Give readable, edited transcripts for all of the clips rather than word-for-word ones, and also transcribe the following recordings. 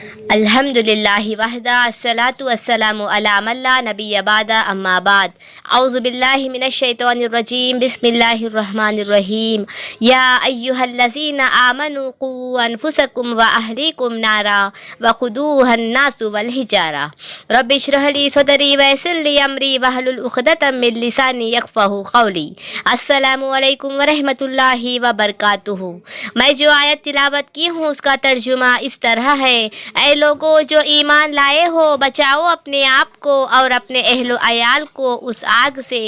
الحمدللہ وحدہ الصلاۃ والسلام علی من لا نبی بعد اما بعد اعوذ باللہ من الشیطان الرجیم بسم اللہ الرحمن الرحیم یا ایہا الذین آمنوا قوا انفسکم واہلیکم نارا وقودوها الناس والحجارہ رب اشرح لی صدری ویسر لی امری واحلل عقدۃ من لسانی یفقہوا قولی۔ السلام علیکم ورحمۃ اللہ وبرکاتہ۔ میں جو آیت تلاوت کی ہوں اس کا ترجمہ اس طرح ہے: اے لوگوں جو ایمان لائے ہو، بچاؤ اپنے آپ کو اور اپنے اہل و عیال کو اس آگ سے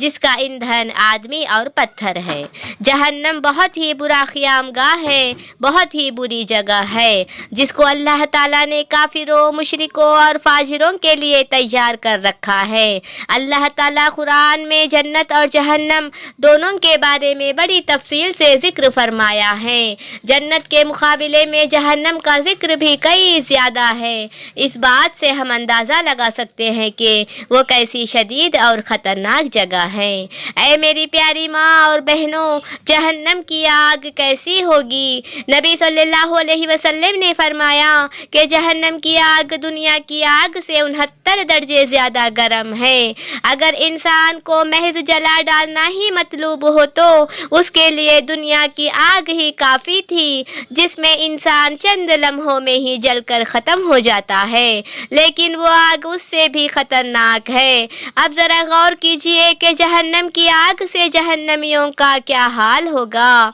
جس کا ایندھن آدمی اور پتھر ہے۔ جہنم بہت ہی برا قیام گاہ ہے، بہت ہی بری جگہ ہے جس کو اللہ تعالیٰ نے کافروں، مشرکوں اور فاجروں کے لیے تیار کر رکھا ہے۔ اللہ تعالیٰ قرآن میں جنت اور جہنم دونوں کے بارے میں بڑی تفصیل سے ذکر فرمایا ہے۔ جنت کے مقابلے میں جہنم کا ذکر بھی کئی زیادہ ہے۔ اس بات سے ہم اندازہ لگا سکتے ہیں کہ وہ کیسی شدید اور خطرناک جگہ ہے۔ اے میری پیاری ماں اور بہنوں، جہنم کی آگ کیسی ہوگی؟ نبی صلی اللہ علیہ وسلم نے فرمایا کہ جہنم کی آگ دنیا کی آگ سے 69 درجے زیادہ گرم ہے۔ اگر انسان کو محض جلا ڈالنا ہی مطلوب ہو تو اس کے لیے دنیا کی آگ ہی کافی تھی، جس میں انسان چند لمحوں میں ہی جل کر ختم ہو جاتا ہے، لیکن وہ آگ اس سے بھی خطرناک ہے۔ اب ذرا غور کیجئے کہ جہنم کی آگ سے جہنمیوں کا کیا حال ہوگا۔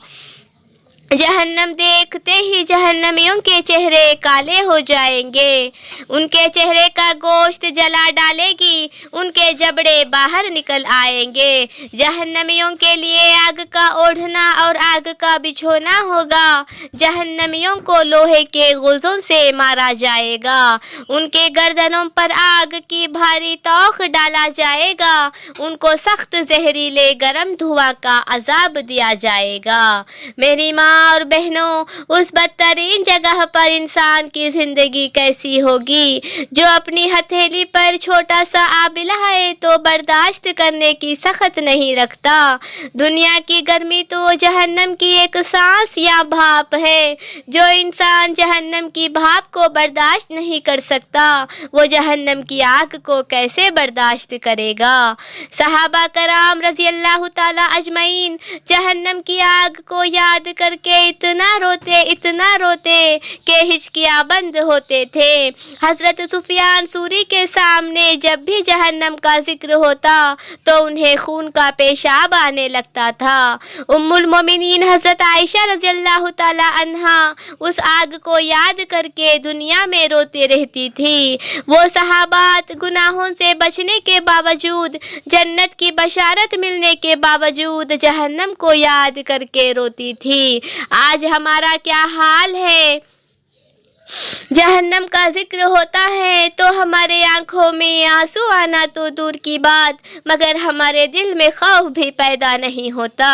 جہنم دیکھتے ہی جہنمیوں کے چہرے کالے ہو جائیں گے، ان کے چہرے کا گوشت جلا ڈالے گی، ان کے جبڑے باہر نکل آئیں گے۔ جہنمیوں کے لیے آگ کا اوڑھنا اور آگ کا بچھونا ہوگا۔ جہنمیوں کو لوہے کے غوزوں سے مارا جائے گا، ان کے گردنوں پر آگ کی بھاری توق ڈالا جائے گا، ان کو سخت زہریلے گرم دھواں کا عذاب دیا جائے گا۔ میری ماں اور بہنوں، اس بدترین جگہ پر انسان کی زندگی کیسی ہوگی جو اپنی ہتھیلی پر چھوٹا سا آبلہ ہے تو برداشت کرنے کی سخت نہیں رکھتا۔ دنیا کی گرمی تو جہنم کی ایک سانس یا بھاپ ہے۔ جو انسان جہنم کی بھاپ کو برداشت نہیں کر سکتا، وہ جہنم کی آگ کو کیسے برداشت کرے گا؟ صحابہ کرام رضی اللہ تعالی اجمعین جہنم کی آگ کو یاد کر کے اتنا روتے کہ ہچکیاں بند ہوتے تھے۔ حضرت سفیان ثوری کے سامنے جب بھی جہنم کا ذکر ہوتا تو انہیں خون کا پیشاب آنے لگتا تھا۔ ام المومنین حضرت عائشہ رضی اللہ تعالی عنہا اس آگ کو یاد کر کے دنیا میں روتے رہتی تھی۔ وہ صحابات گناہوں سے بچنے کے باوجود، جنت کی بشارت ملنے کے باوجود جہنم کو یاد کر کے روتی تھی۔ آج ہمارا کیا حال ہے؟ جہنم کا ذکر ہوتا ہے تو ہمارے آنکھوں میں آنسو آنا تو دور کی بات، مگر ہمارے دل میں خوف بھی پیدا نہیں ہوتا۔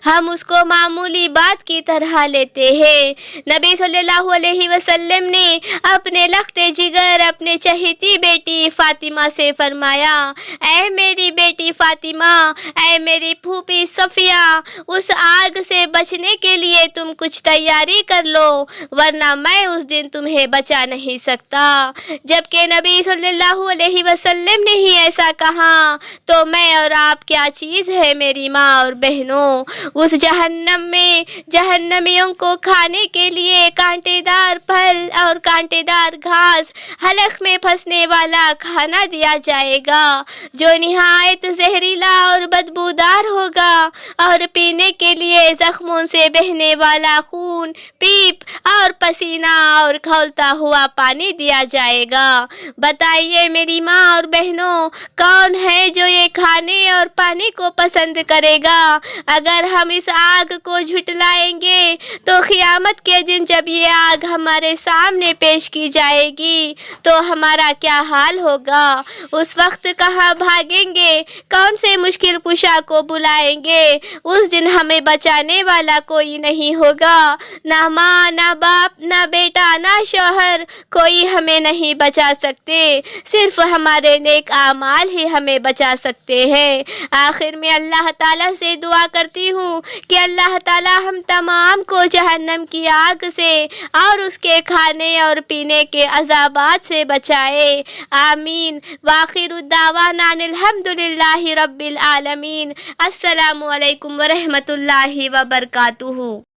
ہم اس کو معمولی بات کی طرح لیتے ہیں۔ نبی صلی اللہ علیہ وسلم نے اپنے لخت جگر اپنے چہیتی بیٹی فاطمہ سے فرمایا: اے میری بیٹی فاطمہ، اے میری پھوپھی صفیہ، اس آگ سے بچنے کے لیے تم کچھ تیاری کر لو، ورنہ میں اس دن تمہیں بچا نہیں سکتا۔ جبکہ نبی صلی اللہ علیہ وسلم نے ہی ایسا کہا تو میں اور آپ کیا چیز ہے میری ماں اور بہنوں؟ اس جہنم میں جہنمیوں کو کھانے کے لیے کانٹے دار پھل اور کانٹے دار گھاس، حلق میں پھنسنے والا کھانا دیا جائے گا جو نہایت زہریلا اور بدبودار ہوگا، اور پینے کے لیے زخموں سے بہنے والا خون، پیپ اور پسینہ اور کھولتا ہوا پانی دیا جائے گا۔ بتائیے میری ماں اور بہنوں، کون ہے جو یہ کھانے اور پانی کو پسند کرے گا؟ اگر ہم اس آگ کو جھٹلائیں گے تو قیامت کے دن جب یہ آگ ہمارے سامنے پیش کی جائے گی تو ہمارا کیا حال ہوگا؟ اس وقت کہاں بھاگیں گے؟ کون سے مشکل کشا کو بلائیں گے؟ اس دن ہمیں بچانے والا کوئی نہیں ہوگا، نہ ماں، نہ باپ، نہ بیٹا، نہ شوہر، شوہر کوئی ہمیں نہیں بچا سکتے، صرف ہمارے نیک اعمال ہی ہمیں بچا سکتے ہیں۔ آخر میں اللہ تعالیٰ سے دعا کرتی ہوں کہ اللہ تعالیٰ ہم تمام کو جہنم کی آگ سے اور اس کے کھانے اور پینے کے عذابات سے بچائے، آمین۔ وآخر الدعوانا ان الحمدللہ رب العالمین۔ السلام علیکم ورحمۃ اللہ وبرکاتہ۔